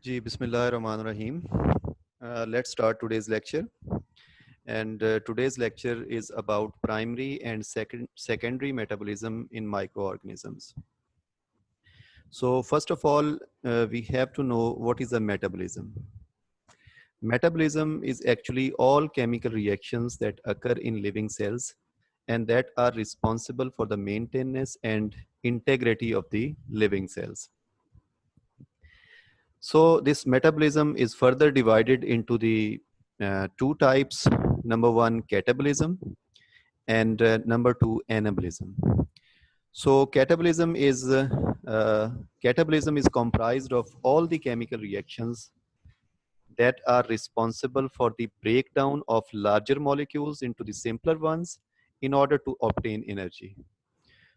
Ji, Bismillah Rahman Rahim. Let's start today's lecture. And today's lecture is about primary and secondary metabolism in microorganisms. So first of all, we have to know what is a metabolism. Metabolism is actually all chemical reactions that occur in living cells and that are responsible for the maintenance and integrity of the living cells. So this metabolism is further divided into the two types. Number one, catabolism, and number two, anabolism. So catabolism is comprised of all the chemical reactions that are responsible for the breakdown of larger molecules into the simpler ones in order to obtain energy.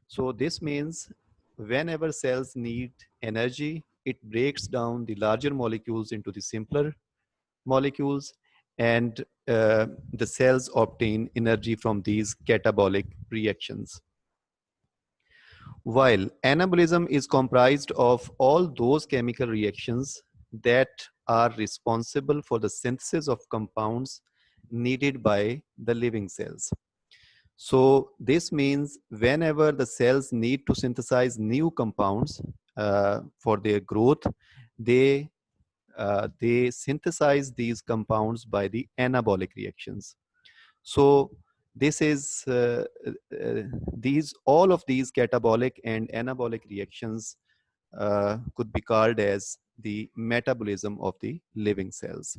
So this means whenever cells need energy, it breaks down the larger molecules into the simpler molecules, and the cells obtain energy from these catabolic reactions. While anabolism is comprised of all those chemical reactions that are responsible for the synthesis of compounds needed by the living cells. So this means whenever the cells need to synthesize new compounds for their growth, they synthesize these compounds by the anabolic reactions. So this is these all of these catabolic and anabolic reactions could be called as the metabolism of the living cells.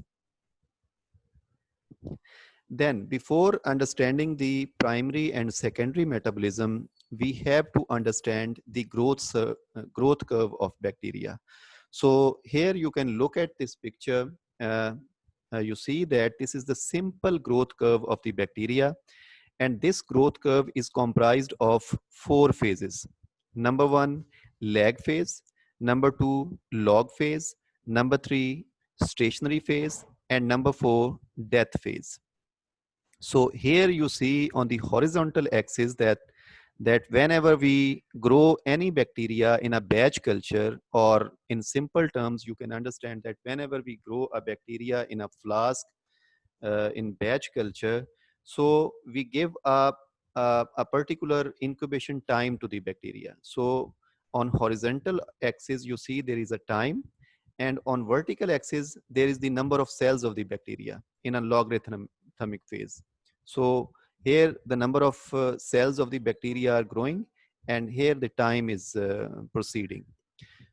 Then, before understanding the primary and secondary metabolism, we have to understand the growth curve of bacteria. So here you can look at this picture. You see that this is the simple growth curve of the bacteria, and this growth curve is comprised of four phases. Number one, lag phase. Number two, log phase. Number three, stationary phase. And number four, death phase. So here you see on the horizontal axis that whenever we grow any bacteria in a batch culture, or in simple terms, you can understand that whenever we grow a bacteria in a flask in batch culture, so we give a particular incubation time to the bacteria. So on horizontal axis, you see there is a time, and on vertical axis, there is the number of cells of the bacteria in a logarithmic phase. So here the number of cells of the bacteria are growing, and here the time is proceeding.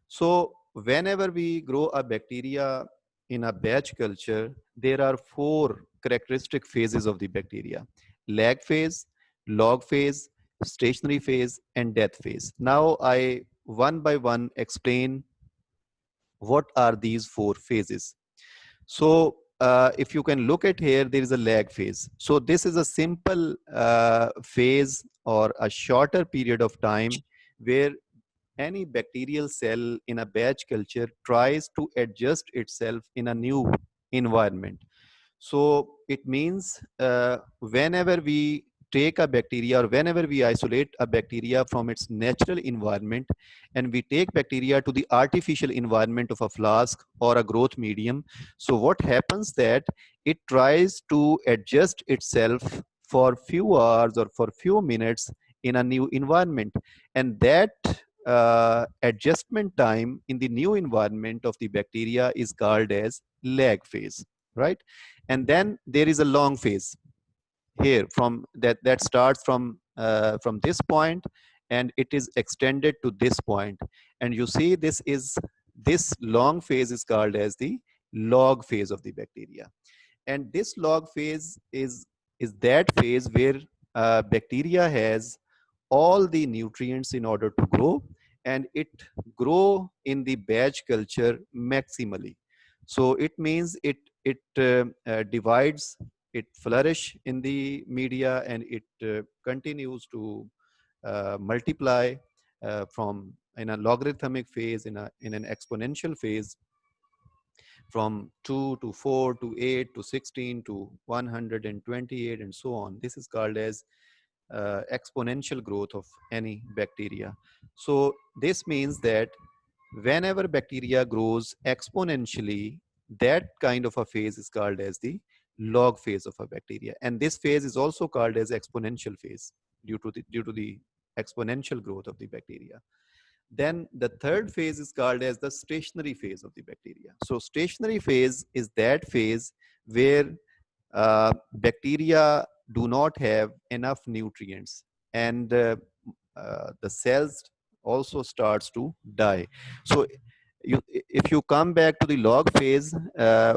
So whenever we grow a bacteria in a batch culture, there are four characteristic phases of the bacteria: lag phase, log phase, stationary phase, and death phase. Now I one by one explain what are these four phases. So if you can look at here, there is a lag phase. So this is a simple phase or a shorter period of time where any bacterial cell in a batch culture tries to adjust itself in a new environment. So it means whenever we take a bacteria, or whenever we isolate a bacteria from its natural environment, and we take bacteria to the artificial environment of a flask or a growth medium, so what happens that it tries to adjust itself for few hours or for few minutes in a new environment, and that adjustment time in the new environment of the bacteria is called as lag phase, right? And then there is a long phase here from that starts from this point, and it is extended to this point, and you see this long phase is called as the log phase of the bacteria. And this log phase is that phase where bacteria has all the nutrients in order to grow, and it grow in the batch culture maximally. So it means it divides, it flourish in the media, and it continues to multiply from in a logarithmic phase, in an exponential phase, from 2 to 4 to 8 to 16 to 128 and so on. This is called as exponential growth of any bacteria. So this means that whenever bacteria grows exponentially, that kind of a phase is called as the log phase of a bacteria. And this phase is also called as exponential phase due to the exponential growth of the bacteria. Then the third phase is called as the stationary phase of the bacteria. So stationary phase is that phase where bacteria do not have enough nutrients, and the cells also starts to die. So if you come back to the log phase,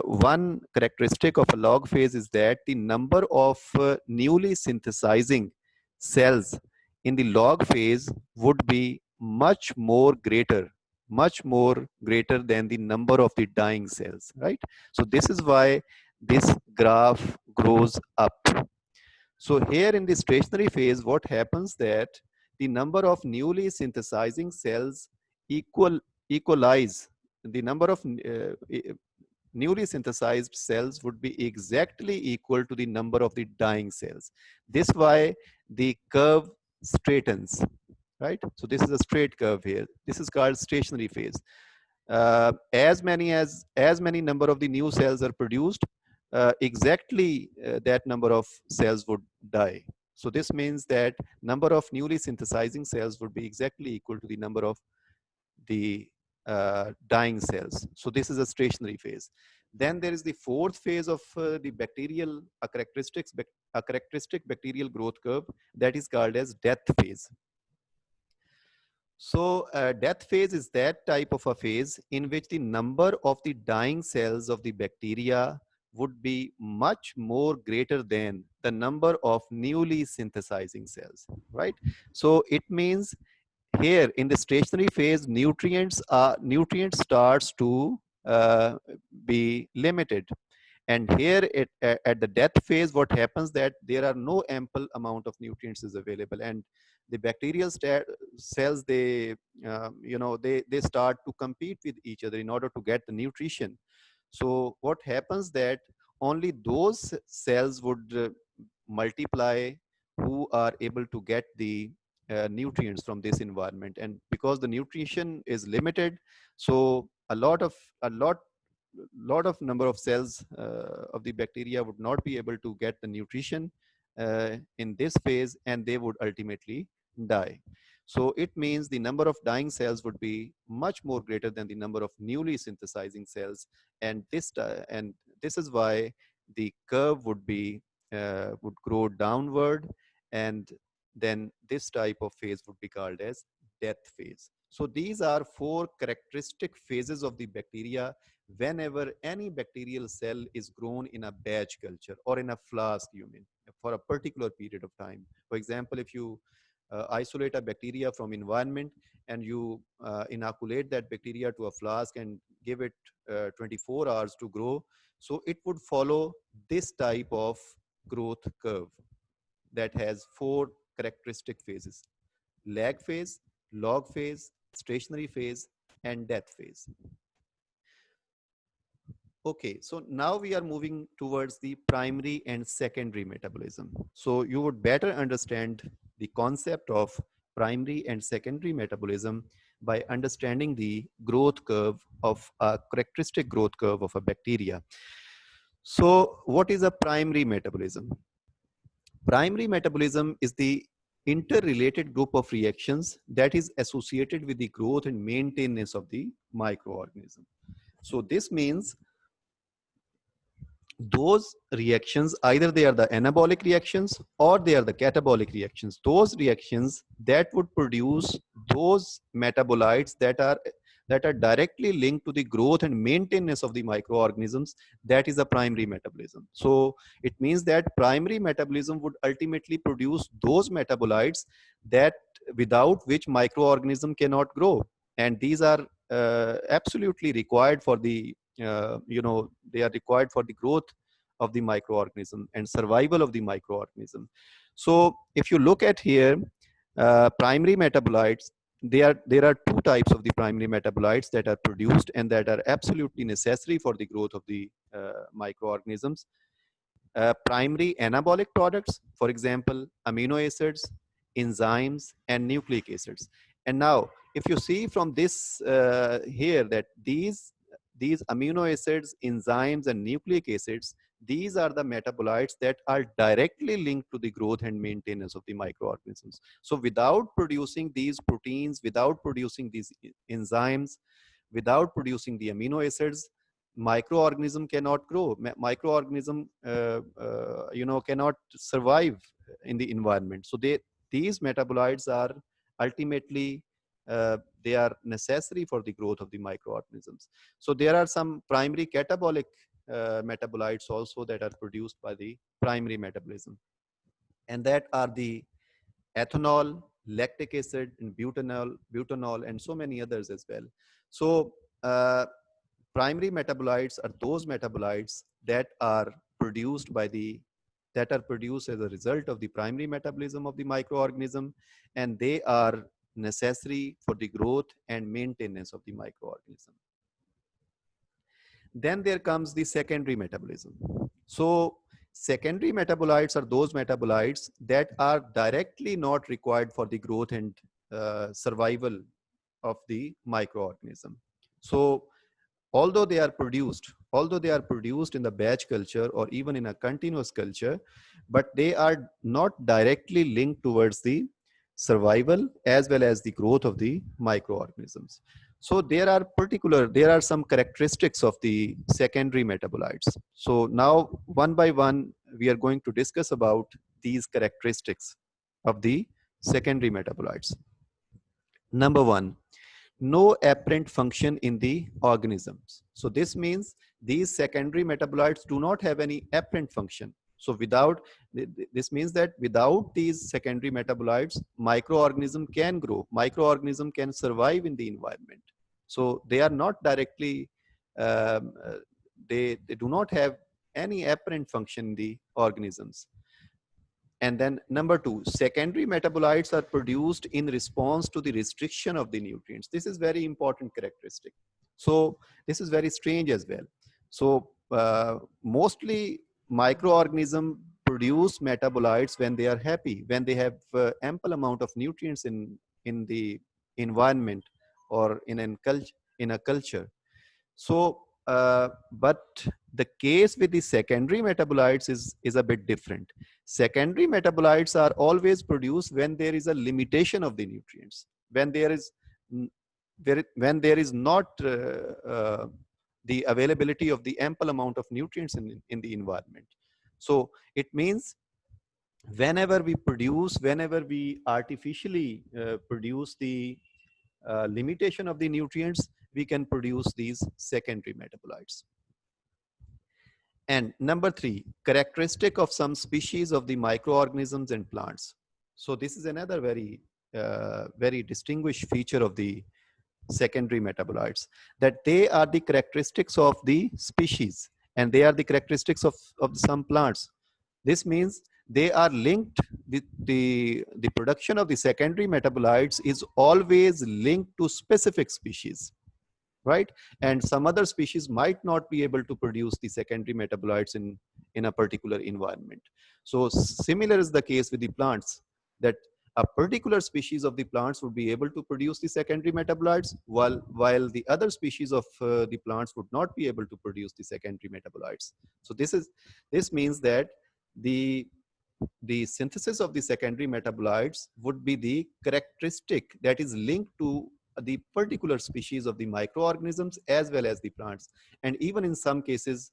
one characteristic of a log phase is that the number of newly synthesizing cells in the log phase would be much more greater than the number of the dying cells, right? So this is why this graph grows up. So here in the stationary phase, what happens that the number of newly synthesizing cells equalize the number of newly synthesized cells would be exactly equal to the number of the dying cells. This why the curve straightens, right? So this is a straight curve here. This is called stationary phase. As many number of the new cells are produced, exactly that number of cells would die. So this means that number of newly synthesizing cells would be exactly equal to the number of the dying cells. So this is a stationary phase. Then there is the fourth phase of the bacterial a characteristic bacterial growth curve, that is called as death phase. So death phase is that type of a phase in which the number of the dying cells of the bacteria would be much more greater than the number of newly synthesizing cells, right? So it means here in the stationary phase, nutrients starts to be limited. And here at the death phase, what happens that there are no ample amount of nutrients is available, and the bacterial cells, they start to compete with each other in order to get the nutrition. So what happens that only those cells would multiply who are able to get the nutrients from this environment. And because the nutrition is limited, so a lot of number of cells of the bacteria would not be able to get the nutrition in this phase, and they would ultimately die. So it means the number of dying cells would be much more greater than the number of newly synthesizing cells, and this is why the curve would grow downward, and then this type of phase would be called as death phase. So these are four characteristic phases of the bacteria whenever any bacterial cell is grown in a batch culture or in a flask, you mean, for a particular period of time. For example, if you isolate a bacteria from environment and you inoculate that bacteria to a flask and give it 24 hours to grow, so it would follow this type of growth curve that has four characteristic phases: lag phase, log phase, stationary phase, and death phase. Okay, so now we are moving towards the primary and secondary metabolism. So you would better understand the concept of primary and secondary metabolism by understanding the growth curve of a characteristic growth curve of a bacteria. So what is a primary metabolism? Primary metabolism is the interrelated group of reactions that is associated with the growth and maintenance of the microorganism. So this means those reactions, either they are the anabolic reactions or they are the catabolic reactions, those reactions that would produce those metabolites that are directly linked to the growth and maintenance of the microorganisms, that is a primary metabolism. So it means that primary metabolism would ultimately produce those metabolites that without which microorganism cannot grow, and these are absolutely required for the they are required for the growth of the microorganism and survival of the microorganism. So if you look at here, primary metabolites, there are two types of the primary metabolites that are produced and that are absolutely necessary for the growth of the microorganisms. Primary anabolic products, for example, amino acids, enzymes, and nucleic acids. And now, if you see from this here that these amino acids, enzymes, and nucleic acids, these are the metabolites that are directly linked to the growth and maintenance of the microorganisms. So without producing these proteins, without producing these enzymes, without producing the amino acids, microorganism cannot grow. Microorganism, cannot survive in the environment. So these metabolites are ultimately they are necessary for the growth of the microorganisms. So there are some primary catabolic metabolites also that are produced by the primary metabolism, and that are the ethanol, lactic acid, and butanol, and so many others as well. So primary metabolites are those metabolites that are produced by the that are produced as a result of the primary metabolism of the microorganism, and they are necessary for the growth and maintenance of the microorganism. Then there comes the secondary metabolism. So secondary metabolites are those metabolites that are directly not required for the growth and survival of the microorganism. So although they are produced in the batch culture or even in a continuous culture, but they are not directly linked towards the survival as well as the growth of the microorganisms. So there are some characteristics of the secondary metabolites. So now one by one we are going to discuss about these characteristics of the secondary metabolites. Number one, no apparent function in the organisms. So this means these secondary metabolites do not have any apparent function. So this means that without these secondary metabolites, microorganism can grow, microorganism can survive in the environment. So they are not directly, they do not have any apparent function in the organisms. And then number two, secondary metabolites are produced in response to the restriction of the nutrients. This is very important characteristic. So this is very strange as well. So mostly microorganisms produce metabolites when they are happy, when they have ample amount of nutrients in the environment or in a culture. So, but the case with the secondary metabolites is a bit different. Secondary metabolites are always produced when there is a limitation of the nutrients, when there is when there is not the availability of the ample amount of nutrients in the environment. So it means whenever we artificially produce the limitation of the nutrients, we can produce these secondary metabolites. And number three, characteristic of some species of the microorganisms and plants. So this is another very distinguished feature of the secondary metabolites, that they are the characteristics of the species and they are the characteristics of some plants. This means they are linked, the production of the secondary metabolites is always linked to specific species, right? And some other species might not be able to produce the secondary metabolites in a particular environment. So similar is the case with the plants, that a particular species of the plants would be able to produce the secondary metabolites, while the other species of the plants would not be able to produce the secondary metabolites. So this means that the synthesis of the secondary metabolites would be the characteristic that is linked to the particular species of the microorganisms as well as the plants. And even in some cases,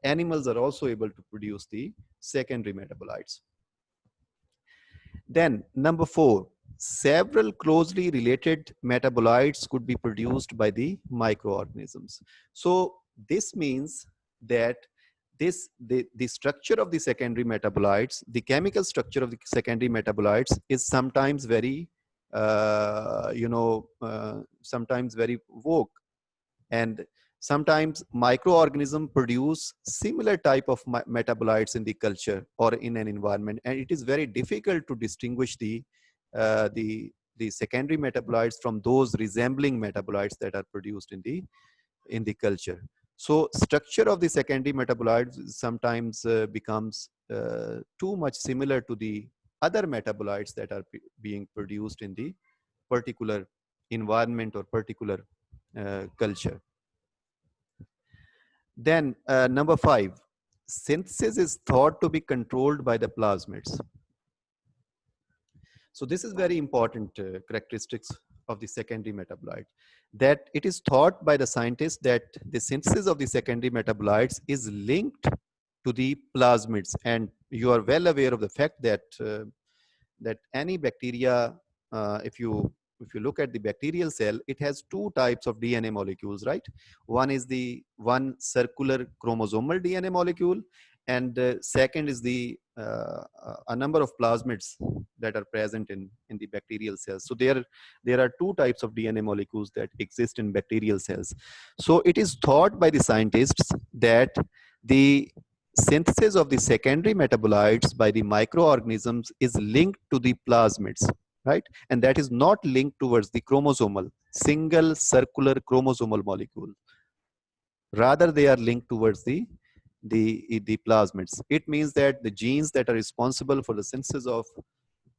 animals are also able to produce the secondary metabolites. Then number four, several closely related metabolites could be produced by the microorganisms. So this means that the structure of the secondary metabolites, the chemical structure of the secondary metabolites is sometimes very sometimes very vague, and sometimes microorganisms produce similar type of metabolites in the culture or in an environment, and it is very difficult to distinguish uh, the the secondary metabolites from those resembling metabolites that are produced in the culture. So structure of the secondary metabolites sometimes becomes too much similar to the other metabolites that are being produced in the particular environment or particular culture. Then number 5, synthesis is thought to be controlled by the plasmids. So this is very important characteristics of the secondary metabolite, that it is thought by the scientists that the synthesis of the secondary metabolites is linked to the plasmids. And you are well aware of the fact that that any bacteria, if you look at the bacterial cell, it has two types of DNA molecules, right? One is the one circular chromosomal DNA molecule, and second is the a number of plasmids that are present in the bacterial cells. So there are two types of DNA molecules that exist in bacterial cells. So it is thought by the scientists that the synthesis of the secondary metabolites by the microorganisms is linked to the plasmids, right? And that is not linked towards the chromosomal, single circular chromosomal molecule. Rather, they are linked towards the plasmids. It means that the genes that are responsible for the synthesis of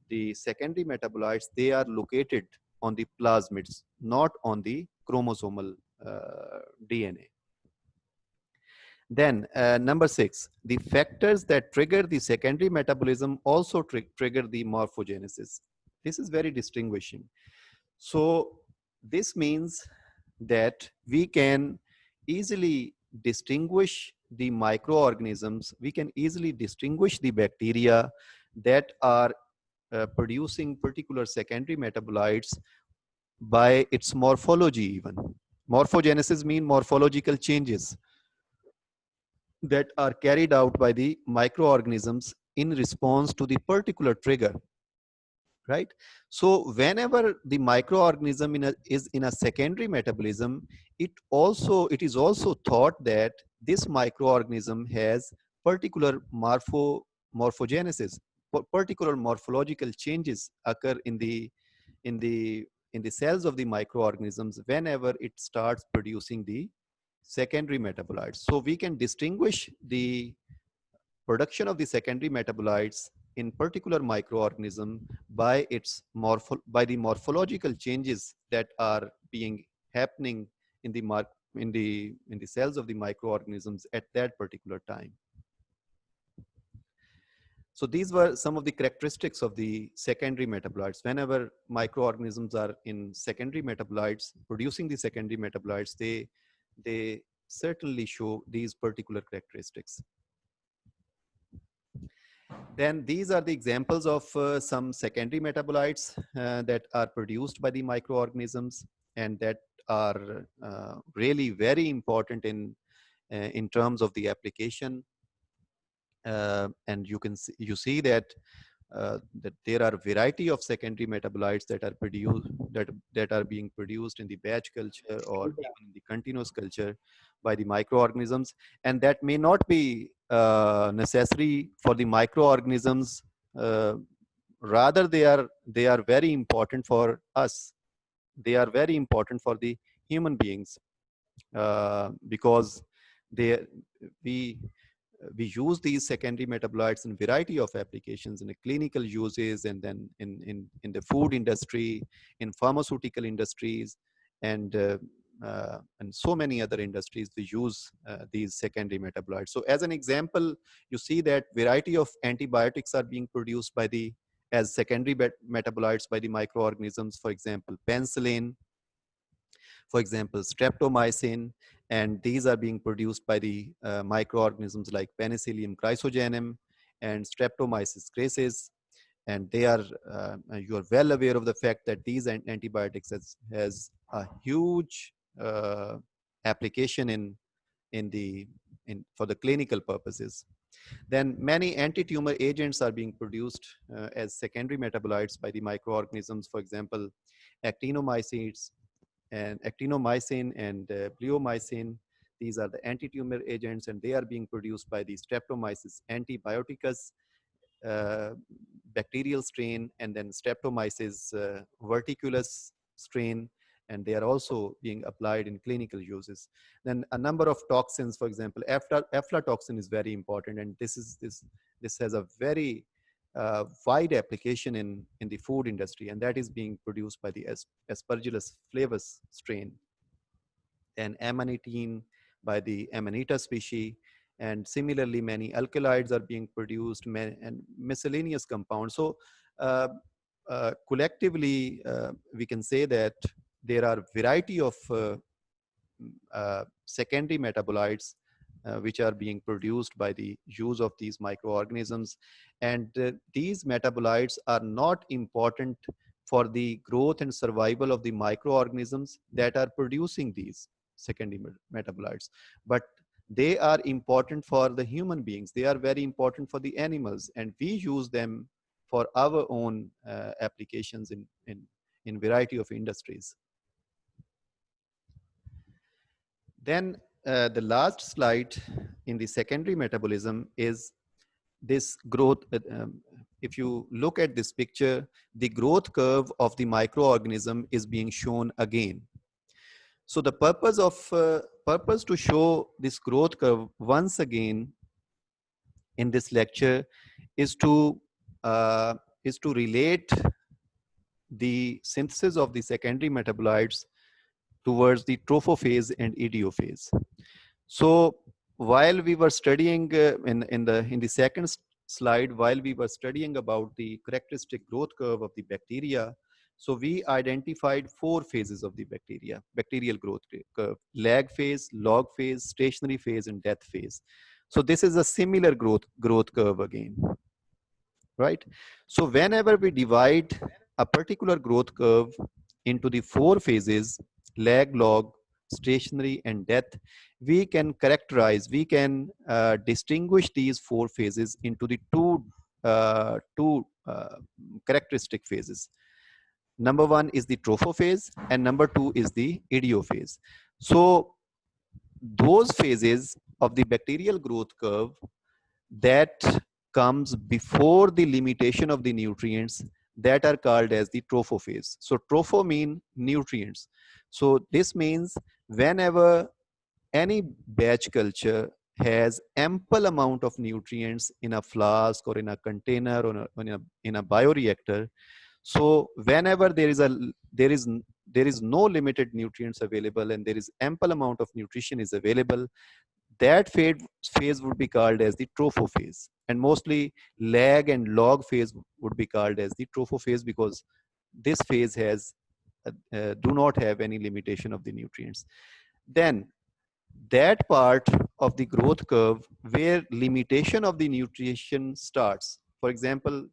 the secondary metabolites, they are located on the plasmids, not on the chromosomal DNA. Then number 6, the factors that trigger the secondary metabolism also trigger the morphogenesis. This is very distinguishing. So this means that we can easily distinguish the microorganisms, we can easily distinguish the bacteria that are producing particular secondary metabolites by its morphology even. Morphogenesis means morphological changes that are carried out by the microorganisms in response to the particular trigger, right? So whenever the microorganism is in a secondary metabolism, it is also thought that this microorganism has particular morphogenesis, particular morphological changes occur in the cells of the microorganisms whenever it starts producing the secondary metabolites. So we can distinguish the production of the secondary metabolites in particular microorganism by the morphological changes that are being happening in the cells of the microorganisms at that particular time. So these were some of the characteristics of the secondary metabolites. Whenever microorganisms are in secondary metabolites, producing the secondary metabolites, they certainly show these particular characteristics. Then these are the examples of some secondary metabolites that are produced by the microorganisms and that are really very important in terms of the application. And you see that that there are a variety of secondary metabolites that are produced that are being produced in the batch culture or even in the continuous culture by the microorganisms, and that may not be necessary for the microorganisms. Rather, they are very important for us. They are very important for the human beings because they we we use these secondary metabolites in variety of applications in the clinical uses, and then in the food industry, in pharmaceutical industries, and so many other industries we use these secondary metabolites. So as an example, you see that variety of antibiotics are being produced by the as secondary metabolites by the microorganisms. For example, penicillin, for example, streptomycin, and these are being produced by the microorganisms like Penicillium chrysogenum and Streptomyces crasis. And they are, you are well aware of the fact that these antibiotics has a huge application for the clinical purposes. Then many anti-tumor agents are being produced as secondary metabolites by the microorganisms. For example, actinomycins and actinomycin and bleomycin. These are the anti-tumor agents, and they are being produced by the Streptomyces antibioticus bacterial strain, and then Streptomyces verticulus strain, and they are also being applied in clinical uses. Then a number of toxins, for example, aflatoxin is very important, and this has a very wide application in the food industry, and that is being produced by the Aspergillus flavus strain, and amanitin by the Amanita species. And similarly, many alkaloids are being produced, and miscellaneous compounds. So collectively, we can say that there are variety of secondary metabolites which are being produced by the use of these microorganisms. And these metabolites are not important for the growth and survival of the microorganisms that are producing these secondary metabolites, but they are important for the human beings. They are very important for the animals, and we use them for our own applications in variety of industries. Then the last slide in the secondary metabolism is this growth. If you look at this picture, the growth curve of the microorganism is being shown again. So the purpose to show this growth curve once again in this lecture is to relate the synthesis of the secondary metabolites towards the trophophase and idiophase. So while we were studying in the second slide, while we were studying about the characteristic growth curve of the bacteria, so we identified 4 phases of the bacterial growth curve: lag phase, log phase, stationary phase, and death phase. So this is a similar growth curve again, right? So whenever we divide a particular growth curve into the 4 phases, lag, log, stationary, and death, we can distinguish these 4 phases into the two characteristic phases. Number 1 is the trophophase, and number 2 is the idiophase. So those phases of the bacterial growth curve that comes before the limitation of the nutrients, that are called as the trophophase. So tropho mean nutrients. So this means whenever any batch culture has ample amount of nutrients in a flask or in a container or in a bioreactor, so whenever there is no limited nutrients available and there is ample amount of nutrition is available, that phase would be called as the trophophase. And mostly lag and log phase would be called as the trophophase, because this phase has do not have any limitation of the nutrients. Then that part of the growth curve where limitation of the nutrition starts, for example,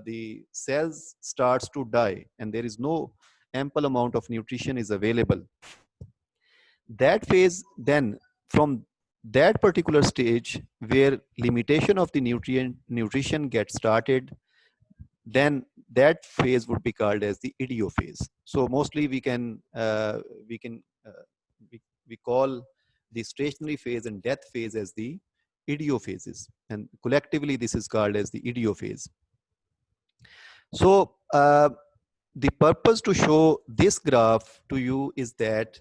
the cells starts to die and there is no ample amount of nutrition is available, that phase, then from that particular stage where limitation of the nutrition gets started, then that phase would be called as the idiophase. So mostly we call the stationary phase and death phase as the idiophases, and collectively this is called as the idiophase. So the purpose to show this graph to you is that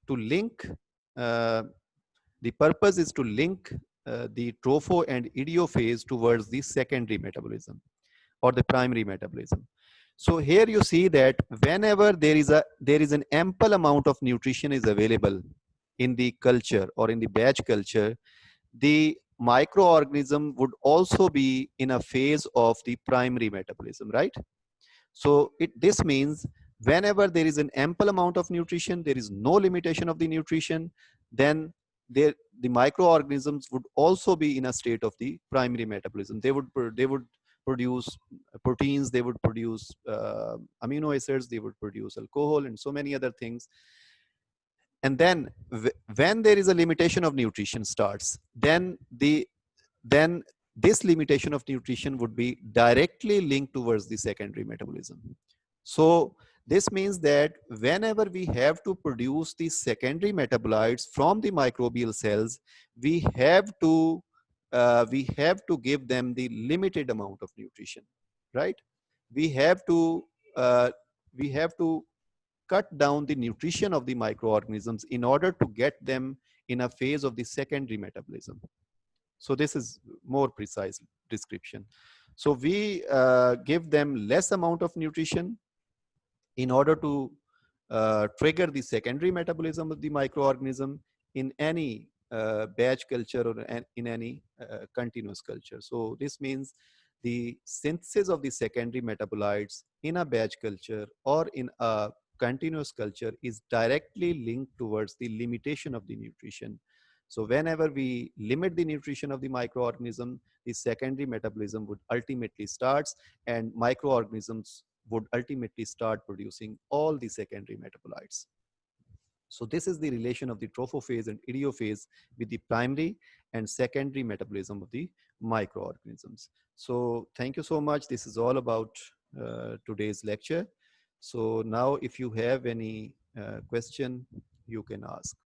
to link the purpose is to link the tropho and idiophase towards the secondary metabolism or the primary metabolism. So here you see that whenever there is an ample amount of nutrition is available in the culture or in the batch culture, the microorganism would also be in a phase of the primary metabolism, right? So this means whenever there is an ample amount of nutrition, there is no limitation of the nutrition, then the microorganisms would also be in a state of the primary metabolism. They would produce proteins, they would produce amino acids, they would produce alcohol and so many other things. And then when there is a limitation of nutrition starts, then this limitation of nutrition would be directly linked towards the secondary metabolism. So this means that whenever we have to produce the secondary metabolites from the microbial cells, we have to give them the limited amount of nutrition, right? We have to cut down the nutrition of the microorganisms in order to get them in a phase of the secondary metabolism. So this is more precise description. So we give them less amount of nutrition in order to trigger the secondary metabolism of the microorganism in any batch culture or in any continuous culture. So this means the synthesis of the secondary metabolites in a batch culture or in a continuous culture is directly linked towards the limitation of the nutrition. So whenever we limit the nutrition of the microorganism, the secondary metabolism would ultimately starts, and microorganisms would ultimately start producing all the secondary metabolites. So this is the relation of the trophophase and idiophase with the primary and secondary metabolism of the microorganisms. So thank you so much. This is all about today's lecture. So now if you have any question, you can ask.